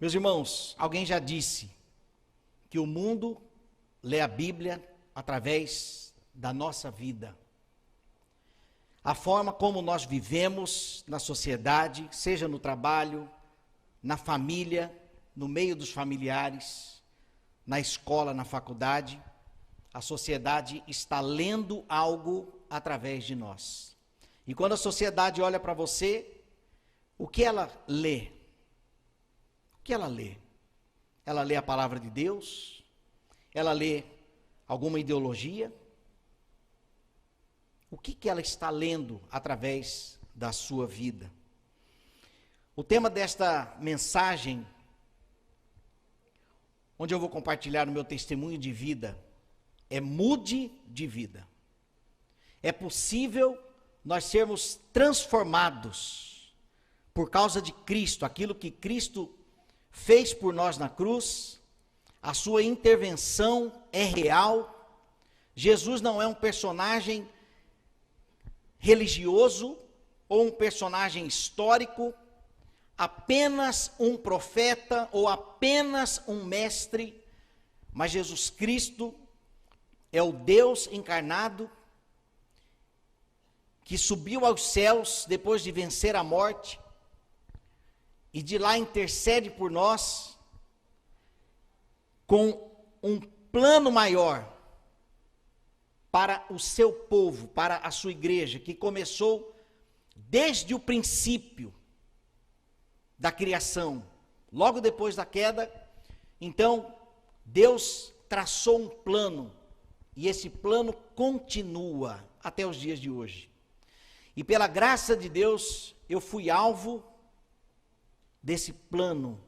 Meus irmãos, alguém já disse que o mundo lê a Bíblia através da nossa vida. A forma como nós vivemos na sociedade, seja no trabalho, na família, no meio dos familiares, na escola, na faculdade, a sociedade está lendo algo através de nós. E quando a sociedade olha para você, o que ela lê? O que ela lê? Ela lê a palavra de Deus? Ela lê alguma ideologia? O que ela está lendo através da sua vida? O tema desta mensagem, onde eu vou compartilhar o meu testemunho de vida, é mude de vida. É possível nós sermos transformados por causa de Cristo, aquilo que Cristo fez por nós na cruz, a sua intervenção é real. Jesus não é um personagem religioso ou um personagem histórico, apenas um profeta ou apenas um mestre, mas Jesus Cristo é o Deus encarnado que subiu aos céus depois de vencer a morte e de lá intercede por nós com um plano maior para o seu povo, para a sua igreja, que começou desde o princípio da criação, logo depois da queda. Então, Deus traçou um plano, e esse plano continua até os dias de hoje. E pela graça de Deus, eu fui alvo desse plano.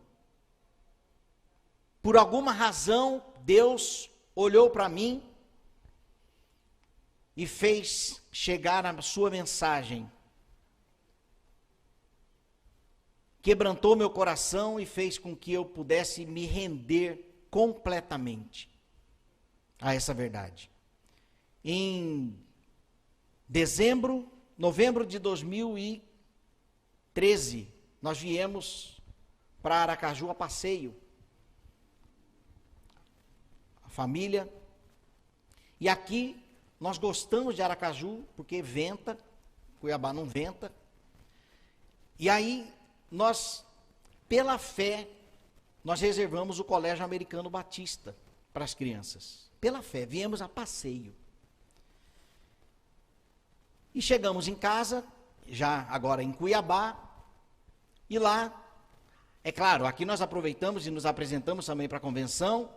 Por alguma razão, Deus olhou para mim e fez chegar a sua mensagem. Quebrantou meu coração e fez com que eu pudesse me render completamente a essa verdade. Em novembro de 2013, nós viemos para Aracaju a passeio, a família, e aqui nós gostamos de Aracaju, porque venta, Cuiabá não venta, e aí nós, pela fé, nós reservamos o Colégio Americano Batista para as crianças, pela fé, viemos a passeio. E chegamos em casa, já agora em Cuiabá, e lá, é claro, aqui nós aproveitamos e nos apresentamos também para a convenção.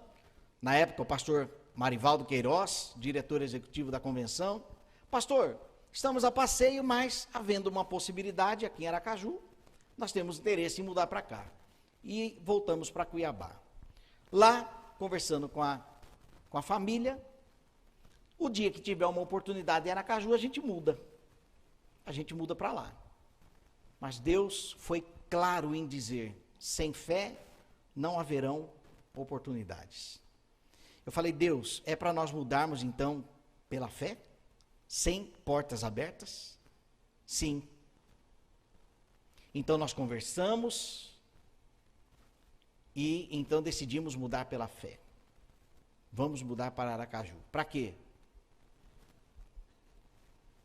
Na época, o pastor Marivaldo Queiroz, diretor executivo da convenção. Pastor, estamos a passeio, mas havendo uma possibilidade aqui em Aracaju, nós temos interesse em mudar para cá. E voltamos para Cuiabá. Lá, conversando com a família, o dia que tiver uma oportunidade em Aracaju, a gente muda. A gente muda para lá. Mas Deus foi claro em dizer, sem fé não haverão oportunidades. Eu falei, Deus, é para nós mudarmos então pela fé? Sem portas abertas? Sim. Então nós conversamos e então decidimos mudar pela fé. Vamos mudar para Aracaju. Para quê?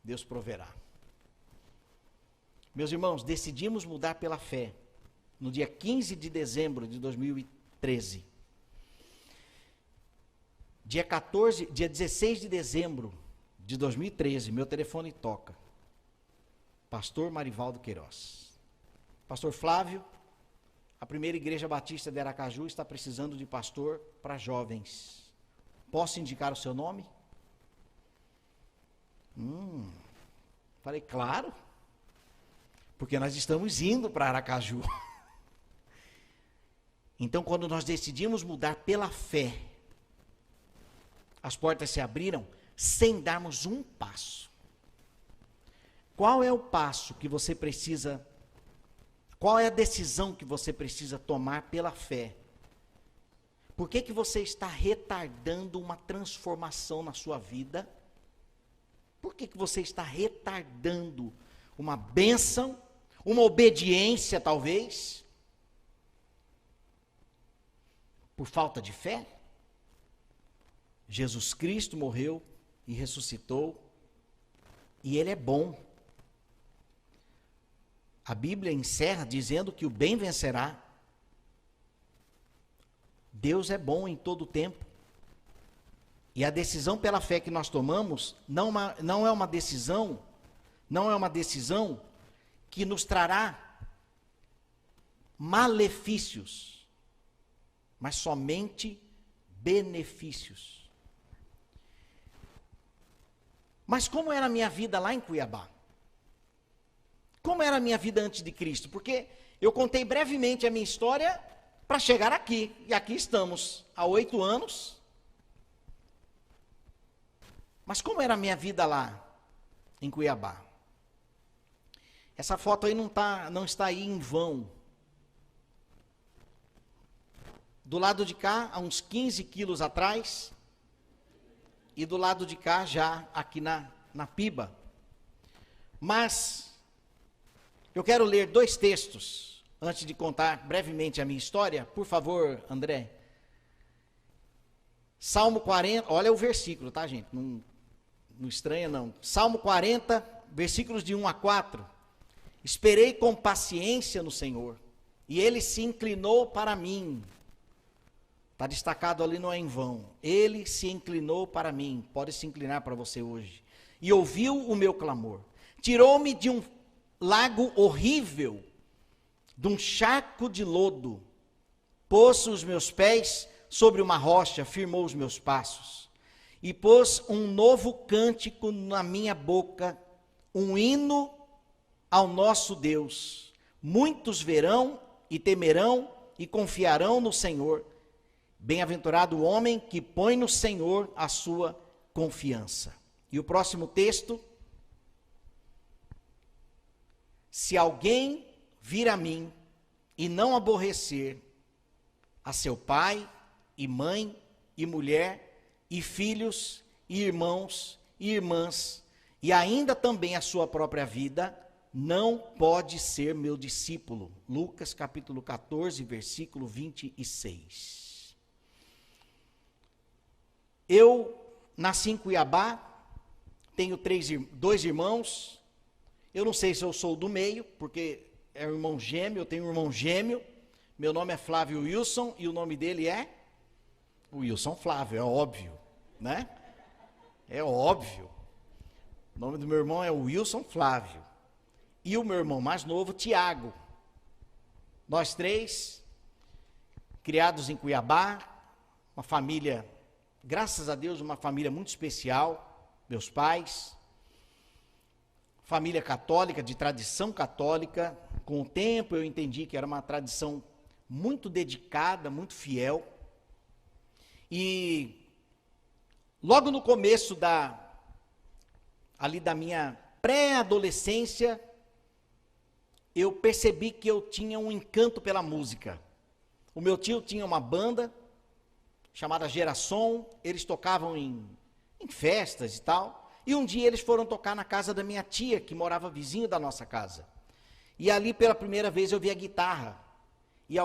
Deus proverá. Meus irmãos, decidimos mudar pela fé no dia 15 de dezembro de 2013. Dia 16 de dezembro de 2013, meu telefone toca. Pastor Marivaldo Queiroz. Pastor Flávio, a primeira igreja batista de Aracaju está precisando de pastor para jovens. Posso indicar o seu nome? Falei, claro. Porque nós estamos indo para Aracaju. Então, quando nós decidimos mudar pela fé, as portas se abriram sem darmos um passo. Qual é o passo que você precisa, qual é a decisão que você precisa tomar pela fé? Por que você está retardando uma transformação na sua vida? Por que você está retardando uma bênção, uma obediência talvez? por falta de fé? Jesus Cristo morreu e ressuscitou, e Ele é bom. A Bíblia encerra dizendo que o bem vencerá. Deus é bom em todo o tempo. E a decisão pela fé que nós tomamos não é uma decisão que nos trará malefícios, mas somente benefícios. Mas como era a minha vida lá em Cuiabá? Como era a minha vida antes de Cristo? Porque eu contei brevemente a minha história para chegar aqui. E aqui estamos, há 8 anos. Mas como era a minha vida lá em Cuiabá? Essa foto aí não está aí em vão. Do lado de cá, há uns 15 quilos atrás, e do lado de cá, já aqui na Piba. Mas eu quero ler 2 textos, antes de contar brevemente a minha história. Por favor, André. Salmo 40, olha o versículo, tá, gente? Não estranha, não. Salmo 40, versículos de 1 a 4. Esperei com paciência no Senhor, e Ele se inclinou para mim. Está destacado ali, não é em vão. Ele se inclinou para mim, pode se inclinar para você hoje. E ouviu o meu clamor. Tirou-me de um lago horrível, de um charco de lodo. Pôs os meus pés sobre uma rocha, firmou os meus passos. E pôs um novo cântico na minha boca, um hino ao nosso Deus. Muitos verão e temerão e confiarão no Senhor. Bem-aventurado o homem que põe no Senhor a sua confiança. E o próximo texto: se alguém vir a mim e não aborrecer a seu pai e mãe e mulher e filhos e irmãos e irmãs, e ainda também a sua própria vida, não pode ser meu discípulo. Lucas capítulo 14, versículo 26. Eu nasci em Cuiabá, tenho 2 irmãos. Eu não sei se eu sou do meio, porque é um irmão gêmeo, eu tenho um irmão gêmeo. Meu nome é Flávio Wilson e o nome dele é Wilson Flávio, é óbvio, né? É óbvio. O nome do meu irmão é Wilson Flávio. E o meu irmão mais novo, Tiago. Nós 3, criados em Cuiabá, uma família, graças a Deus, uma família muito especial, meus pais, família católica, de tradição católica. Com o tempo eu entendi que era uma tradição muito dedicada, muito fiel. E logo no começo da minha pré-adolescência, eu percebi que eu tinha um encanto pela música. O meu tio tinha uma banda chamada Geração, eles tocavam em festas e tal, e um dia eles foram tocar na casa da minha tia, que morava vizinho da nossa casa. E ali pela primeira vez eu vi a guitarra, e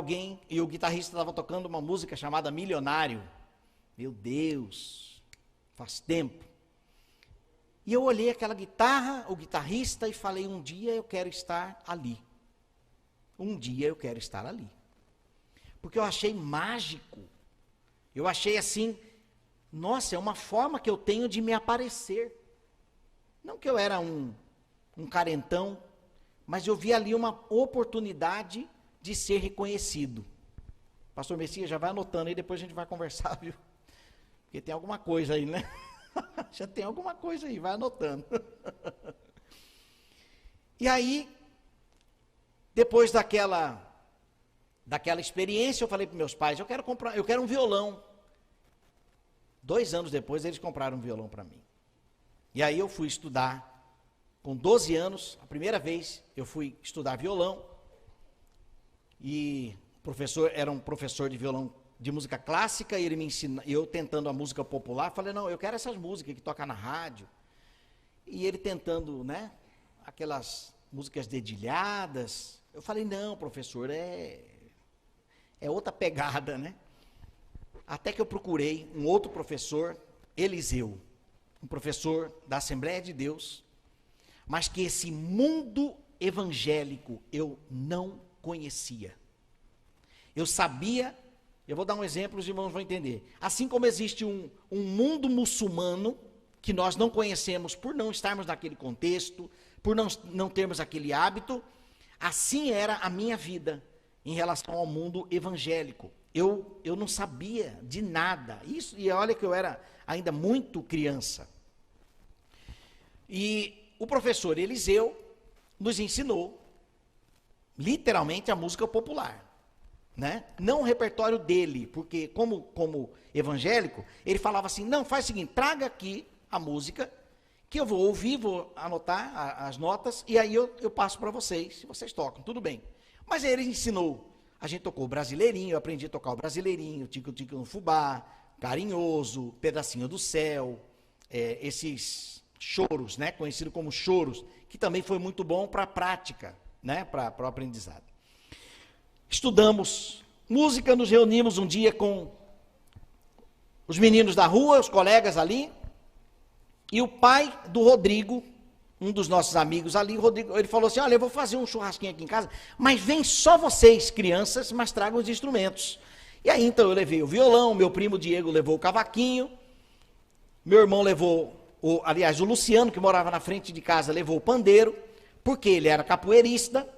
o guitarrista estava tocando uma música chamada Milionário. Meu Deus, faz tempo. E eu olhei aquela guitarra, o guitarrista, e falei, um dia eu quero estar ali. Um dia eu quero estar ali. Porque eu achei mágico. Eu achei assim, nossa, é uma forma que eu tenho de me aparecer. Não que eu era um carentão, mas eu vi ali uma oportunidade de ser reconhecido. Pastor Messias, já vai anotando aí, depois a gente vai conversar, viu? Porque tem alguma coisa aí, né? Já tem alguma coisa aí, vai anotando. E aí, depois daquela experiência, eu falei para meus pais, eu quero um violão. 2 anos depois, eles compraram um violão para mim. E aí eu fui estudar, com 12 anos, a primeira vez eu fui estudar violão, e era um professor de violão de música clássica, e ele me ensina, eu tentando a música popular, falei, não, eu quero essas músicas que tocam na rádio. E ele tentando, né, aquelas músicas dedilhadas. Eu falei, não, professor, é outra pegada, né? Até que eu procurei um outro professor, Eliseu, um professor da Assembleia de Deus, mas que esse mundo evangélico eu não conhecia. Eu sabia, eu vou dar um exemplo, os irmãos vão entender. Assim como existe um mundo muçulmano, que nós não conhecemos por não estarmos naquele contexto, por não termos aquele hábito, assim era a minha vida em relação ao mundo evangélico. Eu não sabia de nada. Isso, e olha que eu era ainda muito criança. E o professor Eliseu nos ensinou, literalmente, a música popular. Né? Não o repertório dele, porque como evangélico, ele falava assim, não, faz o seguinte, traga aqui a música, que eu vou ouvir, vou anotar as notas, e aí eu passo para vocês, se vocês tocam, tudo bem. Mas aí ele ensinou, a gente tocou o Brasileirinho, eu aprendi a tocar o Brasileirinho, Tico-Tico no Fubá, Carinhoso, Pedacinho do Céu, esses choros, né, conhecido como choros, que também foi muito bom para a prática, né, para o aprendizado. Estudamos música, nos reunimos um dia com os meninos da rua, os colegas ali, e o pai do Rodrigo, um dos nossos amigos ali, o Rodrigo, ele falou assim, olha, eu vou fazer um churrasquinho aqui em casa, mas vem só vocês, crianças, mas tragam os instrumentos. E aí, então, eu levei o violão, meu primo Diego levou o cavaquinho, meu irmão levou, aliás, o Luciano, que morava na frente de casa, levou o pandeiro, porque ele era capoeirista,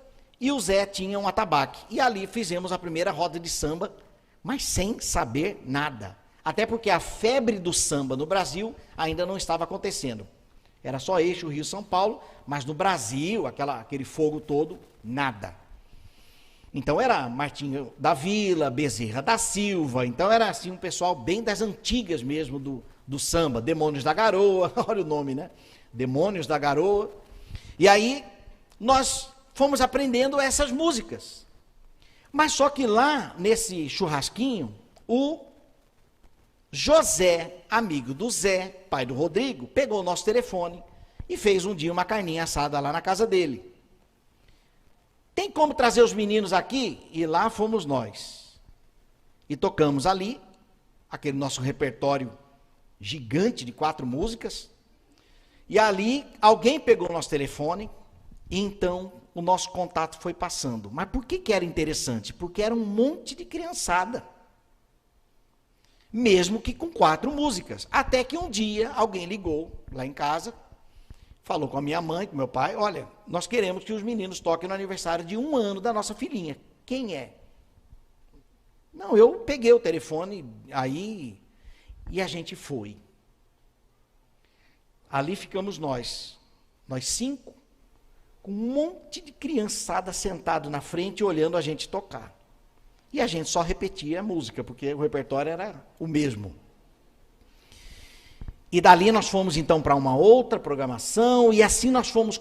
e o Zé tinha um atabaque. E ali fizemos a primeira roda de samba, mas sem saber nada. Até porque a febre do samba no Brasil ainda não estava acontecendo. Era só eixo Rio-São Paulo, mas no Brasil, aquele fogo todo, nada. Então era Martinho da Vila, Bezerra da Silva, então era assim um pessoal bem das antigas mesmo do samba, Demônios da Garoa, olha o nome, né? Demônios da Garoa. E aí nós fomos aprendendo essas músicas. Mas só que lá, nesse churrasquinho, o José, amigo do Zé, pai do Rodrigo, pegou o nosso telefone e fez um dia uma carninha assada lá na casa dele. Tem como trazer os meninos aqui? E lá fomos nós. E tocamos ali, aquele nosso repertório gigante de 4 músicas. E ali, alguém pegou o nosso telefone e então o nosso contato foi passando. Mas por que era interessante? Porque era um monte de criançada. Mesmo que com 4 músicas. Até que um dia alguém ligou lá em casa, falou com a minha mãe, com meu pai, olha, nós queremos que os meninos toquem no aniversário de 1 ano da nossa filhinha. Quem é? Não, eu peguei o telefone aí e a gente foi. Ali ficamos nós 5, com um monte de criançada sentado na frente olhando a gente tocar. E a gente só repetia a música, porque o repertório era o mesmo. E dali nós fomos então para uma outra programação, e assim nós fomos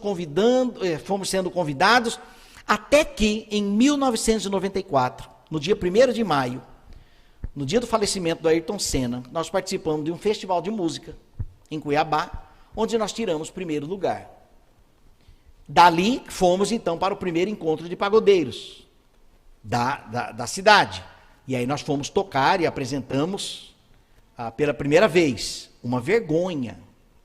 sendo convidados, até que em 1994, no dia 1º de maio, no dia do falecimento do Ayrton Senna, nós participamos de um festival de música em Cuiabá, onde nós tiramos o 1º lugar. Dali fomos então para o primeiro encontro de pagodeiros da cidade. E aí nós fomos tocar e apresentamos pela primeira vez. Uma vergonha,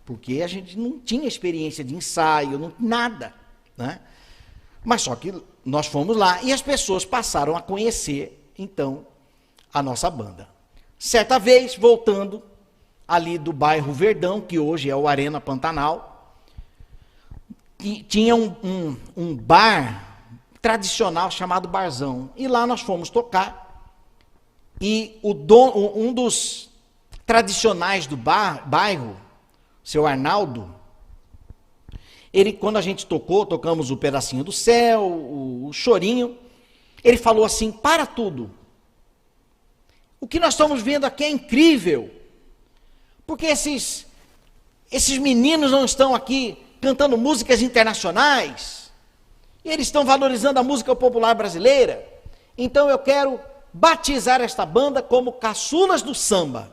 porque a gente não tinha experiência de ensaio, nada. Né? Mas só que nós fomos lá e as pessoas passaram a conhecer, então, a nossa banda. Certa vez, voltando ali do bairro Verdão, que hoje é o Arena Pantanal, tinha um bar tradicional chamado Barzão. E lá nós fomos tocar. E um dos tradicionais do bairro, seu Arnaldo, ele, quando a gente tocamos o Pedacinho do Céu, o Chorinho, ele falou assim, para tudo. O que nós estamos vendo aqui é incrível. Porque esses meninos não estão aqui cantando músicas internacionais. E eles estão valorizando a música popular brasileira. Então eu quero batizar esta banda como Caçulas do Samba.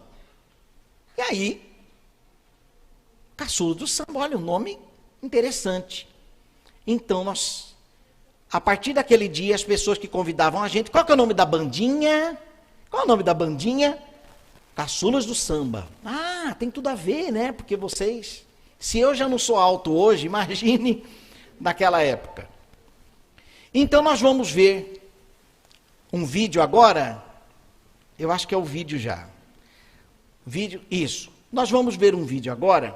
E aí, Caçulas do Samba, olha, um nome interessante. Então nós, a partir daquele dia, as pessoas que convidavam a gente, qual que é o nome da bandinha? Qual é o nome da bandinha? Caçulas do samba. Ah, tem tudo a ver, né? Porque vocês... Se eu já não sou alto hoje, imagine naquela época. Então nós vamos ver um vídeo agora. Eu acho que é o vídeo já. Vídeo, isso. Nós vamos ver um vídeo agora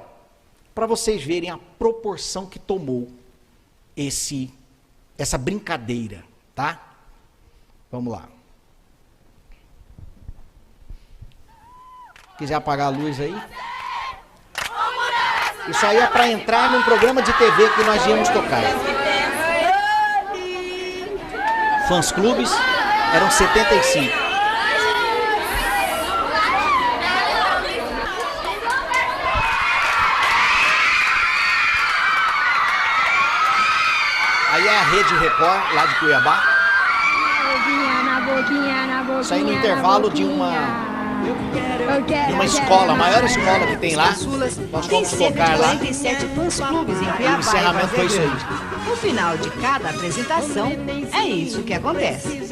para vocês verem a proporção que tomou essa brincadeira, tá? Vamos lá. Quiser apagar a luz aí? Isso aí é para entrar num programa de TV que nós íamos tocar. Fãs clubes eram 75. Aí é a Rede Record, lá de Cuiabá. Isso aí no intervalo de uma escola, a maior escola que tem lá. Nós vamos tocar lá. 47 fãs clubes em Cuiabá. O encerramento foi isso aí. No final de cada apresentação, é isso que acontece.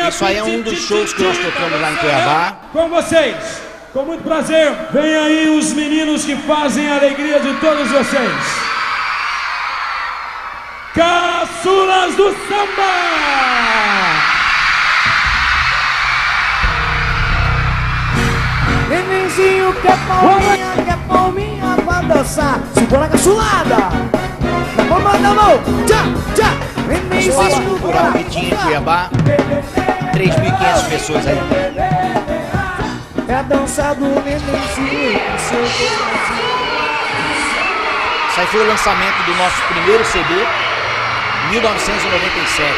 Isso aí é um dos shows que nós tocamos lá em Cuiabá. Com vocês, com muito prazer, vem aí os meninos que fazem a alegria de todos vocês. Caçulas do Samba! Nenenzinho quer palminha pra dançar. Segura a caçulada. Vamos mandar mão. Tchá, tchá. Espaço Cultural que tinha em Cuiabá. 3.500 pessoas aí. É a dança do nenenzinho. Isso aí foi o lançamento do nosso primeiro CD, 1997.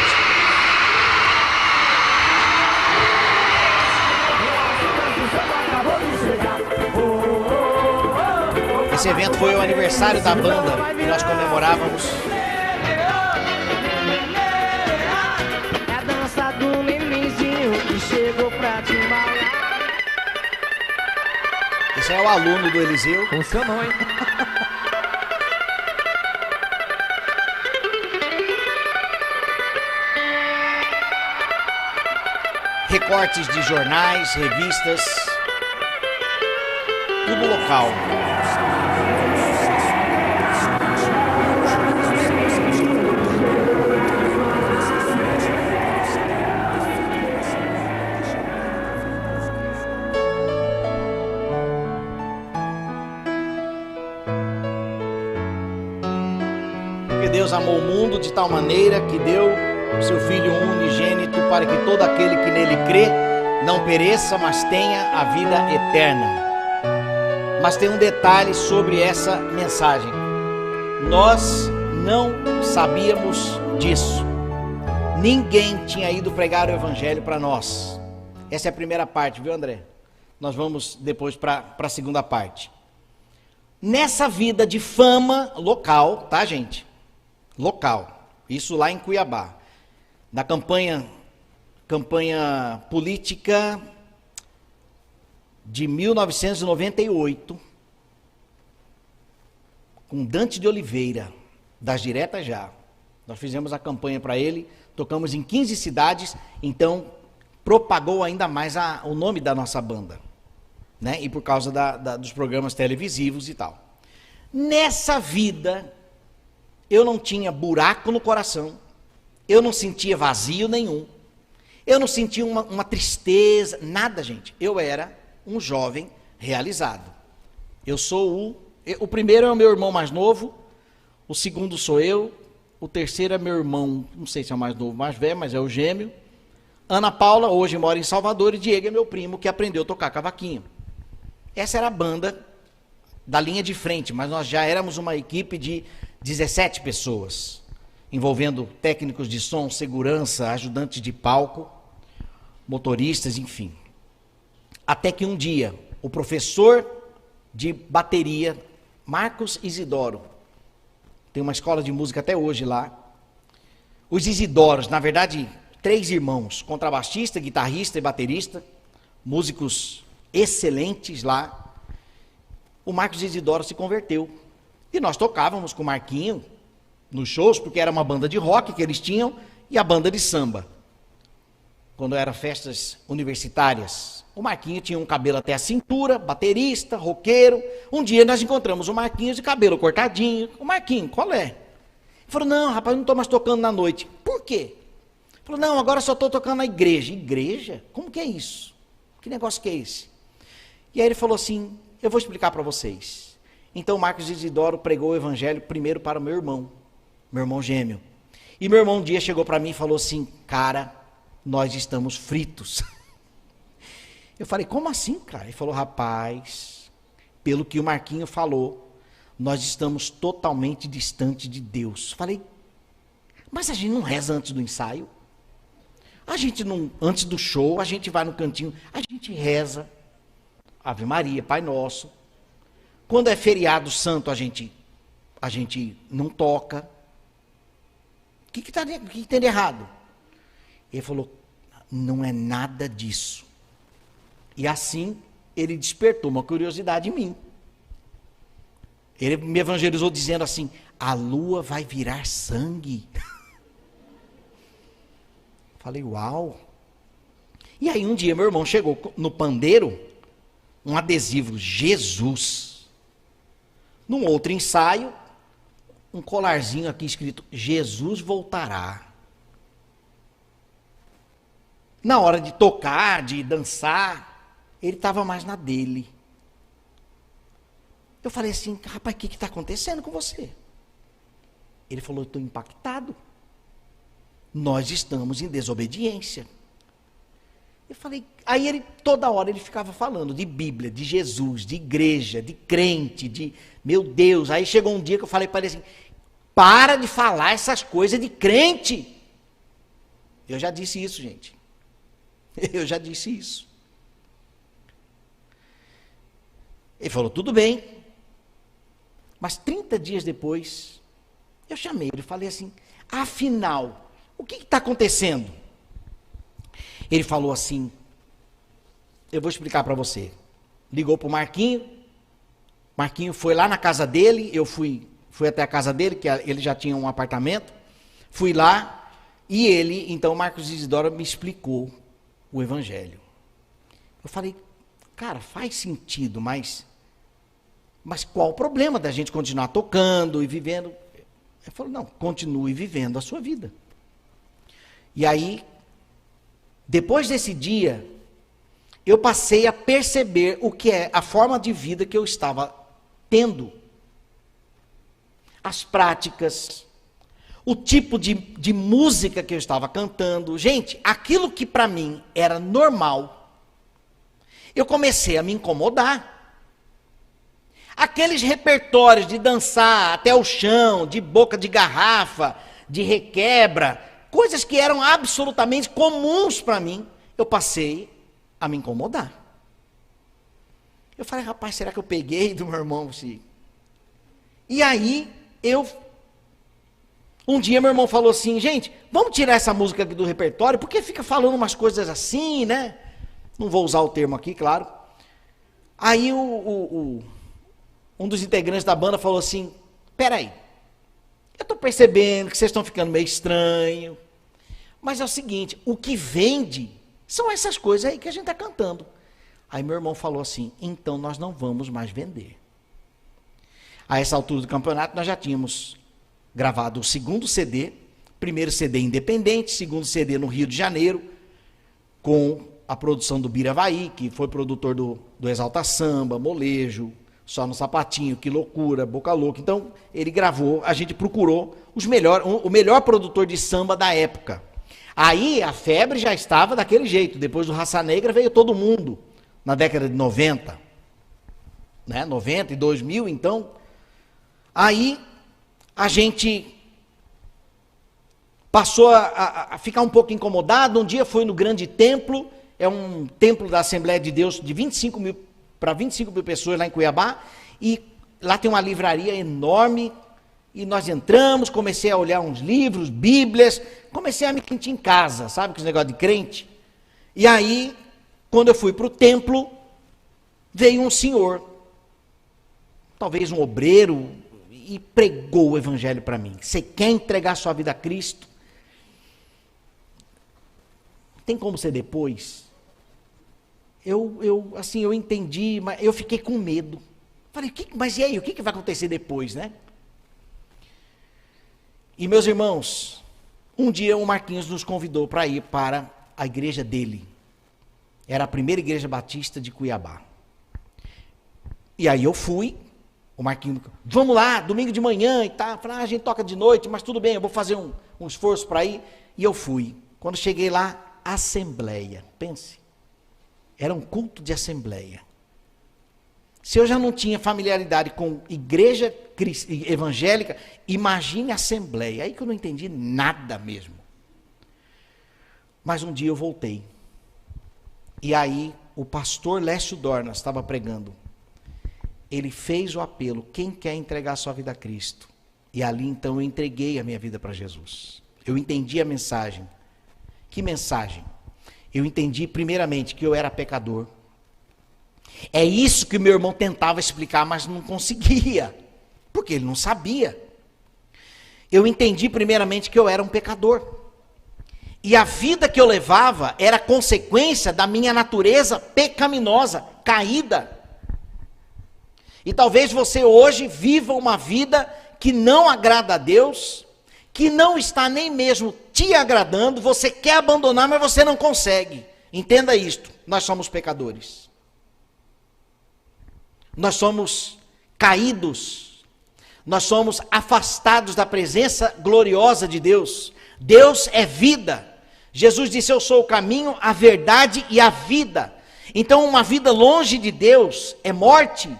Esse evento foi o aniversário da banda que nós comemorávamos. É a dança do nenenzinho que chegou pra te embalar. Esse é o aluno do Eliseu. Funcionou, hein? Recortes de jornais, revistas, tudo local. Porque Deus amou o mundo de tal maneira que deu o seu Filho unigênito para que todo aquele que nele crê não pereça, mas tenha a vida eterna. Mas tem um detalhe sobre essa mensagem. Nós não sabíamos disso. Ninguém tinha ido pregar o evangelho para nós. Essa é a primeira parte, viu, André? Nós vamos depois para a segunda parte. Nessa vida de fama local, tá, gente? Local. Isso lá em Cuiabá. Na campanha política de 1998, com Dante de Oliveira, das Diretas Já. Nós fizemos a campanha para ele, tocamos em 15 cidades, então propagou ainda mais o nome da nossa banda, né? E por causa dos programas televisivos e tal. Nessa vida, eu não tinha buraco no coração, eu não sentia vazio nenhum, eu não sentia uma tristeza, nada, gente. Eu era um jovem realizado. Eu sou o primeiro é o meu irmão mais novo, o segundo sou eu, o terceiro é meu irmão, não sei se é o mais novo, mais velho, mas é o gêmeo. Ana Paula hoje mora em Salvador e Diego é meu primo que aprendeu a tocar cavaquinho. Essa era a banda da linha de frente, mas nós já éramos uma equipe de 17 pessoas, envolvendo técnicos de som, segurança, ajudantes de palco, motoristas, enfim. Até que um dia, o professor de bateria, Marcos Isidoro, tem uma escola de música até hoje lá, os Isidoros, na verdade, 3 irmãos, contrabaixista, guitarrista e baterista, músicos excelentes lá. O Marcos Isidoro se converteu. E nós tocávamos com o Marquinho nos shows, porque era uma banda de rock que eles tinham e a banda de samba. Quando eram festas universitárias, o Marquinho tinha um cabelo até a cintura, baterista, roqueiro. Um dia nós encontramos o Marquinho de cabelo cortadinho. O Marquinho, qual é? Ele falou, não, rapaz, não estou mais tocando na noite. Por quê? Ele falou, não, agora só estou tocando na igreja. Igreja? Como que é isso? Que negócio que é esse? E aí ele falou assim, eu vou explicar para vocês. Então o Marcos Isidoro pregou o evangelho primeiro para o meu irmão gêmeo. E meu irmão um dia chegou para mim e falou assim, cara, nós estamos fritos. Eu falei, como assim, cara? Ele falou, rapaz, pelo que o Marquinho falou, nós estamos totalmente distantes de Deus. Falei, mas a gente não reza antes do ensaio? A gente não, antes do show, a gente vai no cantinho, a gente reza, Ave Maria, Pai Nosso. Quando é feriado santo, a gente não toca. O que tem de errado? Ele falou, não é nada disso. E assim, ele despertou uma curiosidade em mim. Ele me evangelizou dizendo assim, a lua vai virar sangue. Falei, uau. E aí um dia meu irmão chegou no pandeiro, um adesivo Jesus. Num outro ensaio, um colarzinho aqui escrito, Jesus voltará. Na hora de tocar, de dançar, ele estava mais na dele. Eu falei assim, rapaz, o que está acontecendo com você? Ele falou, eu estou impactado. Nós estamos em desobediência. Eu falei, aí ele, toda hora ele ficava falando de Bíblia, de Jesus, de igreja, de crente, de, meu Deus. Aí chegou um dia que eu falei para ele assim, para de falar essas coisas de crente. Eu já disse isso, gente. Eu já disse isso. Ele falou, tudo bem. Mas 30 dias depois, eu chamei ele e falei assim, afinal, o que está acontecendo? Ele falou assim, eu vou explicar para você. Ligou para o Marquinho foi lá na casa dele, eu fui até a casa dele, que ele já tinha um apartamento, fui lá, e ele, então, Marcos Isidoro me explicou o evangelho. Eu falei, cara, faz sentido, mas qual o problema da gente continuar tocando e vivendo? Ele falou, não, continue vivendo a sua vida. E aí, depois desse dia, eu passei a perceber o que é a forma de vida que eu estava tendo. As práticas, o tipo de música que eu estava cantando. Gente, aquilo que para mim era normal, eu comecei a me incomodar. Aqueles repertórios de dançar até o chão, de boca de garrafa, de requebra, coisas que eram absolutamente comuns para mim, eu passei a me incomodar. Eu falei, rapaz, será que eu peguei do meu irmão? E aí, um dia meu irmão falou assim, gente, vamos tirar essa música aqui do repertório, porque fica falando umas coisas assim, né? Não vou usar o termo aqui, claro. Aí um dos integrantes da banda falou assim, peraí, eu estou percebendo que vocês estão ficando meio estranho, mas é o seguinte, o que vende são essas coisas aí que a gente está cantando. Aí meu irmão falou assim, então nós não vamos mais vender. A essa altura do campeonato nós já tínhamos gravado o segundo CD, primeiro CD independente, segundo CD no Rio de Janeiro, com a produção do Biravaí, que foi produtor do Exalta Samba, Molejo, Só no Sapatinho, Que Loucura, Boca Louca. Então, ele gravou, a gente procurou o melhor produtor de samba da época. Aí, a febre já estava daquele jeito. Depois do Raça Negra, veio todo mundo, na década de 90. Né? 90 e 2000, então. Aí, a gente passou a ficar um pouco incomodado. Um dia foi no Grande Templo, é um templo da Assembleia de Deus de 25 mil para 25 mil pessoas lá em Cuiabá, e lá tem uma livraria enorme, e nós entramos, comecei a olhar uns livros, bíblias, comecei a me sentir em casa, sabe, com esse negócio de crente. E aí, quando eu fui para o templo, veio um senhor, talvez um obreiro, e pregou o evangelho para mim. Você quer entregar sua vida a Cristo? Tem como ser depois? Eu entendi, mas eu fiquei com medo. Falei, mas e aí, o que vai acontecer depois, né? E meus irmãos, um dia o Marquinhos nos convidou para ir para a igreja dele. Era a primeira igreja batista de Cuiabá. E aí eu fui, o Marquinhos, vamos lá, domingo de manhã e tal. Falei, a gente toca de noite, mas tudo bem, eu vou fazer um esforço para ir. E eu fui. Quando cheguei lá, assembleia, pense. Era um culto de assembleia. Se eu já não tinha familiaridade com igreja evangélica, imagine assembleia. Aí que eu não entendi nada mesmo. Mas um dia eu voltei. E aí o pastor Lécio Dornas estava pregando. Ele fez o apelo, quem quer entregar sua vida a Cristo? E ali então eu entreguei a minha vida para Jesus. Eu entendi a mensagem. Que mensagem? Eu entendi primeiramente que eu era pecador. É isso que meu irmão tentava explicar, mas não conseguia, porque ele não sabia. Eu entendi primeiramente que eu era um pecador. E a vida que eu levava era consequência da minha natureza pecaminosa, caída. E talvez você hoje viva uma vida que não agrada a Deus, que não está nem mesmo te agradando, você quer abandonar, mas você não consegue. Entenda isto, nós somos pecadores. Nós somos caídos, nós somos afastados da presença gloriosa de Deus. Deus é vida. Jesus disse, eu sou o caminho, a verdade e a vida. Então uma vida longe de Deus é morte.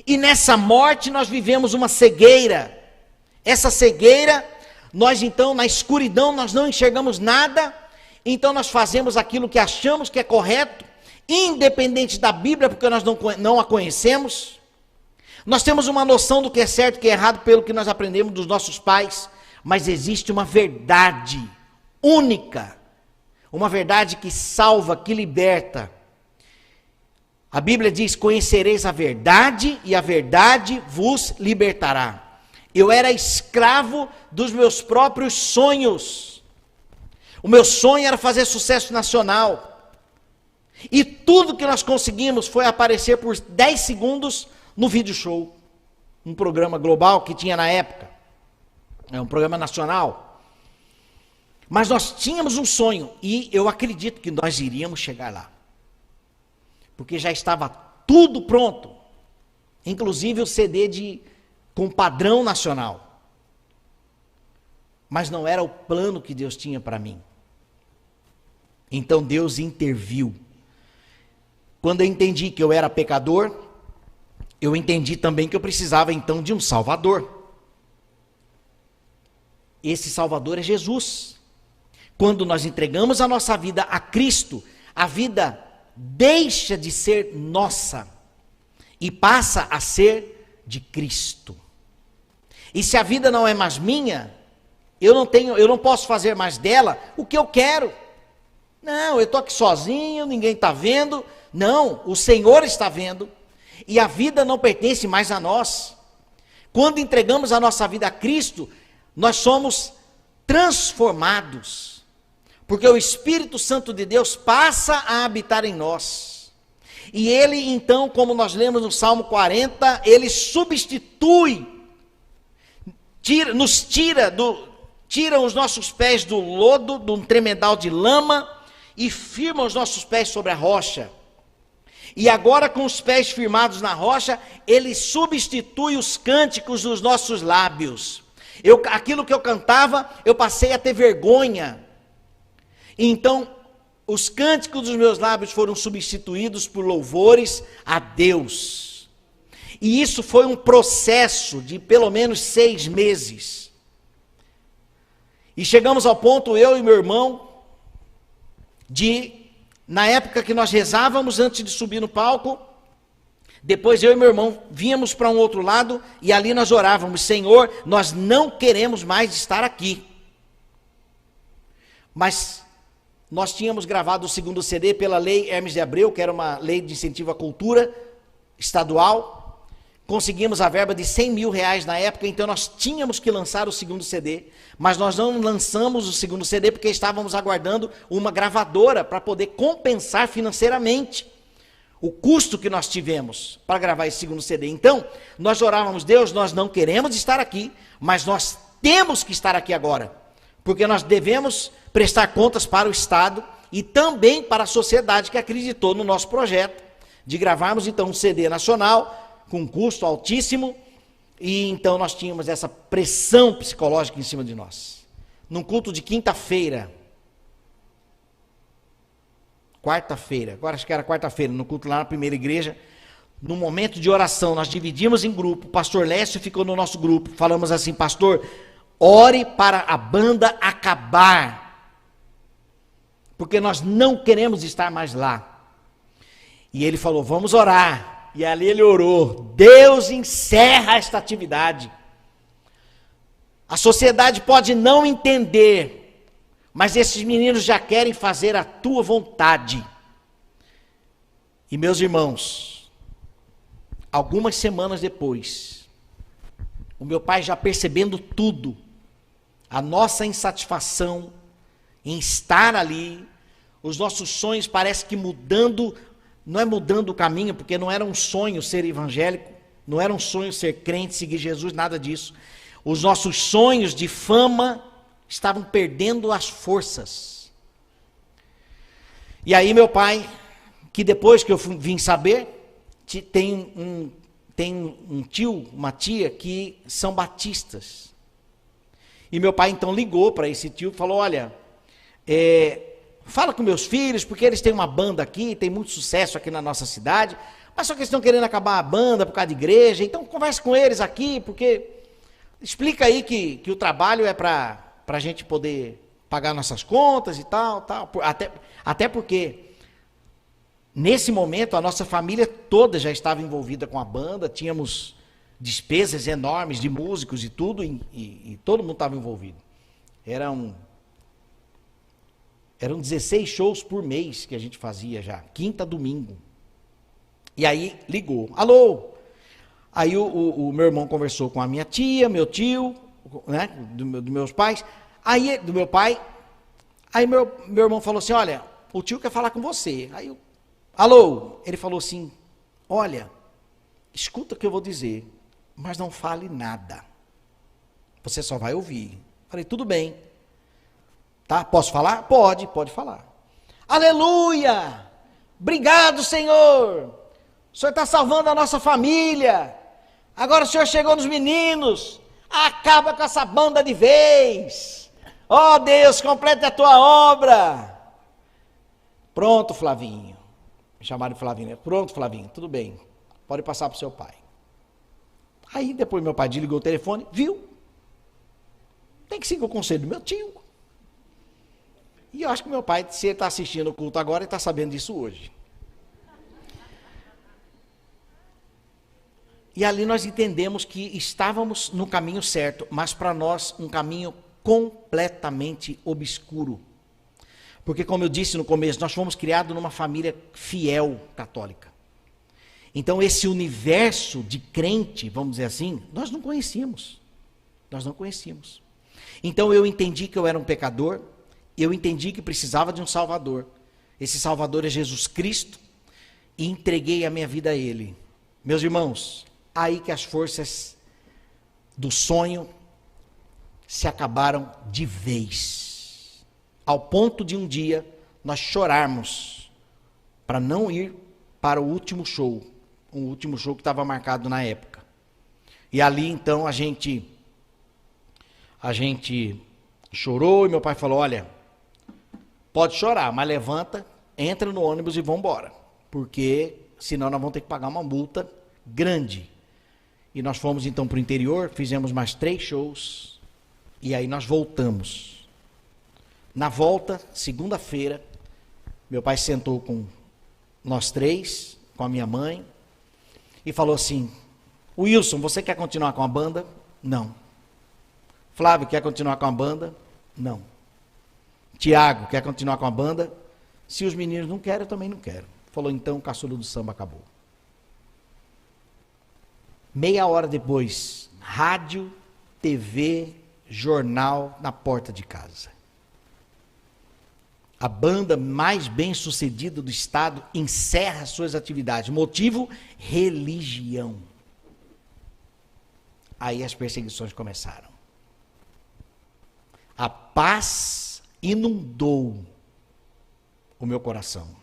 E nessa morte nós vivemos uma cegueira. Essa cegueira, nós então na escuridão nós não enxergamos nada. Então nós fazemos aquilo que achamos que é correto, independente da Bíblia, porque nós não a conhecemos. Nós temos uma noção do que é certo e que é errado pelo que nós aprendemos dos nossos pais, mas existe uma verdade única, uma verdade que salva, que liberta. A Bíblia diz, conhecereis a verdade e a verdade vos libertará. Eu era escravo dos meus próprios sonhos. O meu sonho era fazer sucesso nacional. E tudo que nós conseguimos foi aparecer por 10 segundos no vídeo show. Um programa global que tinha na época. É um programa nacional. Mas nós tínhamos um sonho e eu acredito que nós iríamos chegar lá. Porque já estava tudo pronto. Inclusive o CD com padrão nacional. Mas não era o plano que Deus tinha para mim. Então Deus interviu. Quando eu entendi que eu era pecador, eu entendi também que eu precisava então de um Salvador. Esse Salvador é Jesus. Quando nós entregamos a nossa vida a Cristo, a vida deixa de ser nossa e passa a ser de Cristo. E se a vida não é mais minha, eu não posso fazer mais dela o que eu quero. Não, eu estou aqui sozinho, ninguém está vendo. Não, o Senhor está vendo. E a vida não pertence mais a nós. Quando entregamos a nossa vida a Cristo, nós somos transformados. Porque o Espírito Santo de Deus passa a habitar em nós. E ele então, como nós lemos no Salmo 40, ele substitui, tira os nossos pés do lodo, de um tremedal de lama, e firma os nossos pés sobre a rocha. E agora, com os pés firmados na rocha, ele substitui os cânticos dos nossos lábios. Aquilo que eu cantava, eu passei a ter vergonha. Então, os cânticos dos meus lábios foram substituídos por louvores a Deus. E isso foi um processo de pelo menos 6 meses. E chegamos ao ponto, eu e meu irmão, na época que nós rezávamos antes de subir no palco, depois eu e meu irmão vínhamos para um outro lado e ali nós orávamos, Senhor, nós não queremos mais estar aqui. Mas nós tínhamos gravado o 2º CD pela lei Hermes de Abreu, que era uma lei de incentivo à cultura estadual, conseguimos a verba de 100 mil reais na época, então nós tínhamos que lançar o segundo CD, mas nós não lançamos o segundo CD porque estávamos aguardando uma gravadora para poder compensar financeiramente o custo que nós tivemos para gravar esse segundo CD. Então, nós orávamos: Deus, nós não queremos estar aqui, mas nós temos que estar aqui agora, porque nós devemos prestar contas para o Estado e também para a sociedade que acreditou no nosso projeto de gravarmos então um CD nacional com um custo altíssimo. E então nós tínhamos essa pressão psicológica em cima de nós. Num culto de quarta-feira, agora acho que era quarta-feira, no culto lá na primeira igreja, no momento de oração, nós dividimos em grupo, o pastor Lécio ficou no nosso grupo, falamos assim: pastor, ore para a banda acabar, porque nós não queremos estar mais lá. E ele falou: vamos orar. E ali ele orou: Deus, encerra esta atividade. A sociedade pode não entender, mas esses meninos já querem fazer a tua vontade. E meus irmãos, algumas semanas depois, o meu pai já percebendo tudo, a nossa insatisfação em estar ali, os nossos sonhos parece que mudando. Não é mudando o caminho, porque não era um sonho ser evangélico, não era um sonho ser crente, seguir Jesus, nada disso. Os nossos sonhos de fama estavam perdendo as forças. E aí meu pai, que depois que eu vim saber, tem um tio, uma tia, que são batistas. E meu pai então ligou para esse tio e falou: olha, fala com meus filhos, porque eles têm uma banda aqui, tem muito sucesso aqui na nossa cidade, mas só que eles estão querendo acabar a banda por causa de igreja, então converse com eles aqui, porque explica aí que o trabalho é para a gente poder pagar nossas contas e tal, até porque nesse momento a nossa família toda já estava envolvida com a banda, tínhamos despesas enormes de músicos e tudo, e todo mundo estava envolvido. Eram 16 shows por mês que a gente fazia já, quinta, domingo. E aí ligou: alô? Aí o meu irmão conversou com a minha tia, meu tio, né, dos meus pais, aí do meu pai. Aí meu irmão falou assim: olha, o tio quer falar com você. Aí alô? Ele falou assim: olha, escuta o que eu vou dizer, mas não fale nada. Você só vai ouvir. Falei: tudo bem. Tá? Posso falar? Pode falar. Aleluia! Obrigado, Senhor! O Senhor está salvando a nossa família. Agora o Senhor chegou nos meninos. Acaba com essa banda de vez. Ó Deus, completa a tua obra. Pronto, Flavinho. Me chamaram de Flavinho. Pronto, Flavinho, tudo bem. Pode passar para o seu pai. Aí depois meu pai desligou o telefone, viu? Tem que seguir o conselho do meu tio. E eu acho que meu pai, se ele está assistindo o culto agora, ele está sabendo disso hoje. E ali nós entendemos que estávamos no caminho certo, mas para nós um caminho completamente obscuro. Porque, como eu disse no começo, nós fomos criados numa família fiel católica. Então esse universo de crente, vamos dizer assim, nós não conhecíamos. Nós não conhecíamos. Então eu entendi que eu era um pecador. Eu entendi que precisava de um Salvador. Esse Salvador é Jesus Cristo. E entreguei a minha vida a Ele. Meus irmãos, aí que as forças do sonho se acabaram de vez. Ao ponto de um dia nós chorarmos para não ir para o último show. O último show que estava marcado na época. E ali então a gente chorou e meu pai falou: olha, pode chorar, mas levanta, entra no ônibus e vamos embora. Porque senão nós vamos ter que pagar uma multa grande. E nós fomos então para o interior, fizemos mais 3 shows. E aí nós voltamos. Na volta, segunda-feira, meu pai sentou com nós 3, com a minha mãe, e falou assim: Wilson, você quer continuar com a banda? Não. Flávio, quer continuar com a banda? Não. Tiago, quer continuar com a banda? Se os meninos não querem, eu também não quero. Falou: então o caçula do samba acabou. Meia hora depois, rádio, TV, jornal na porta de casa. A banda mais bem sucedida do estado encerra suas atividades. Motivo? Religião. Aí as perseguições começaram. A paz inundou o meu coração.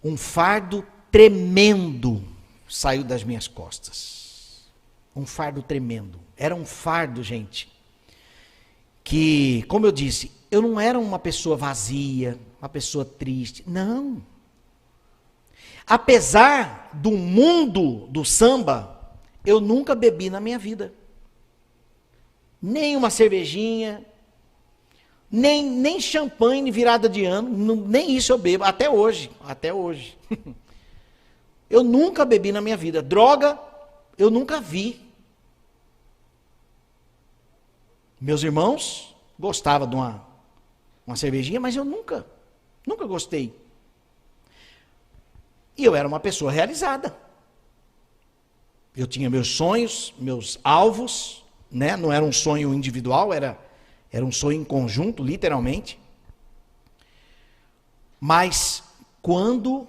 Um fardo tremendo saiu das minhas costas. Um fardo tremendo. Era um fardo, gente, que, como eu disse, eu não era uma pessoa vazia, uma pessoa triste. Não. Apesar do mundo do samba, eu nunca bebi na minha vida. Nem uma cervejinha, nem champanhe virada de ano, nem isso eu bebo, até hoje. Eu nunca bebi na minha vida. Droga, eu nunca vi. Meus irmãos gostavam de uma cervejinha, mas eu nunca gostei. E eu era uma pessoa realizada. Eu tinha meus sonhos, meus alvos, né? Não era um sonho individual, era um sonho em conjunto, literalmente. Mas quando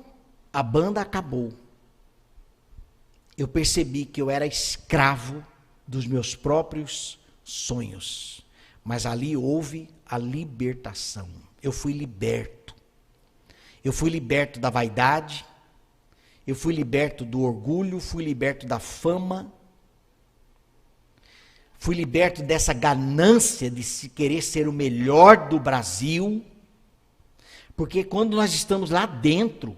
a banda acabou, eu percebi que eu era escravo dos meus próprios sonhos. Mas ali houve a libertação. Eu fui liberto. Eu fui liberto da vaidade. Eu fui liberto do orgulho. Fui liberto da fama. Fui liberto dessa ganância de se querer ser o melhor do Brasil. Porque quando nós estamos lá dentro,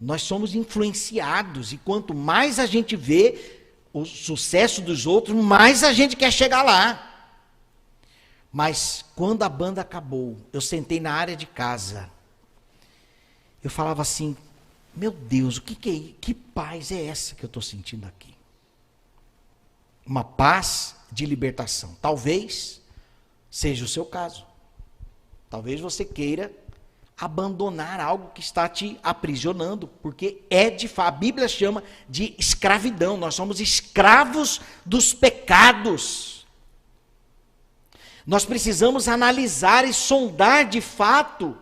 nós somos influenciados, e quanto mais a gente vê o sucesso dos outros, mais a gente quer chegar lá. Mas quando a banda acabou, eu sentei na área de casa, eu falava assim, meu Deus, que paz é essa que eu estou sentindo aqui? Uma paz de libertação. Talvez seja o seu caso. Talvez você queira abandonar algo que está te aprisionando, porque é de fato, a Bíblia chama de escravidão. Nós somos escravos dos pecados. Nós precisamos analisar e sondar de fato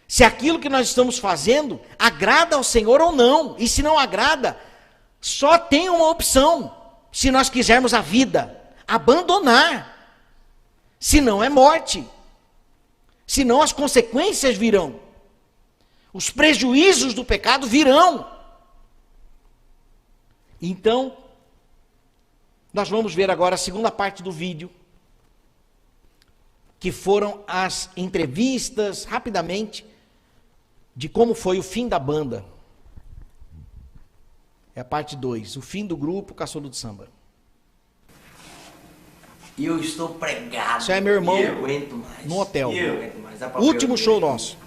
se aquilo que nós estamos fazendo agrada ao Senhor ou não. E se não agrada, só tem uma opção, se nós quisermos a vida: abandonar. Senão é morte. Senão as consequências virão. Os prejuízos do pecado virão. Então, nós vamos ver agora a segunda parte do vídeo, que foram as entrevistas, rapidamente, de como foi o fim da banda. É a parte 2, o fim do grupo Caçulo de Samba. E eu estou pregado. Isso é meu irmão, eu aguento mais. no hotel. Eu aguento mais. Último show nosso.